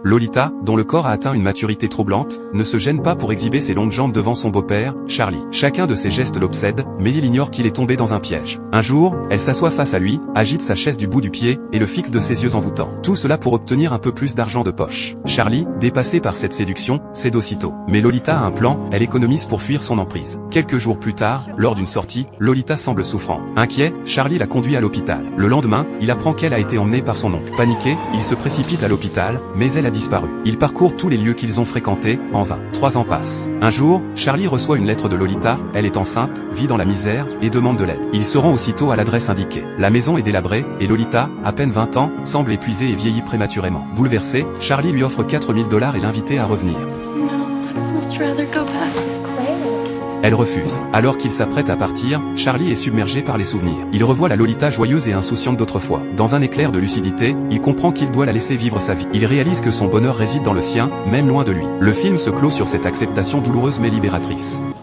Lolita, dont le corps a atteint une maturité troublante, ne se gêne pas pour exhiber ses longues jambes devant son beau-père, Charlie. Chacun de ses gestes l'obsède, mais il ignore qu'il est tombé dans un piège. Un jour, elle s'assoit face à lui, agite sa chaise du bout du pied, et le fixe de ses yeux envoûtants. Tout cela pour obtenir un peu plus d'argent de poche. Charlie, dépassé par cette séduction, cède aussitôt. Mais Lolita a un plan, elle économise pour fuir son emprise. Quelques jours plus tard, lors d'une sortie, Lolita semble souffrant. Inquiet, Charlie la conduit à l'hôpital. Le lendemain, il apprend qu'elle a été emmenée par son oncle. Paniqué, il se précipite à l'hôpital, mais elle a disparu. Il parcourt tous les lieux qu'ils ont fréquentés, en vain. 3 ans passent. Un jour, Charlie reçoit une lettre de Lolita, elle est enceinte, vit dans la misère, et demande de l'aide. Il se rend aussitôt à l'adresse indiquée. La maison est délabrée, et Lolita, à peine 20 ans, semble épuisée et vieillit prématurément. Bouleversé, Charlie lui offre 4000 $ et l'invite à revenir. Elle refuse. Alors qu'il s'apprête à partir, Charlie est submergé par les souvenirs. Il revoit la Lolita joyeuse et insouciante d'autrefois. Dans un éclair de lucidité, il comprend qu'il doit la laisser vivre sa vie. Il réalise que son bonheur réside dans le sien, même loin de lui. Le film se clôt sur cette acceptation douloureuse mais libératrice.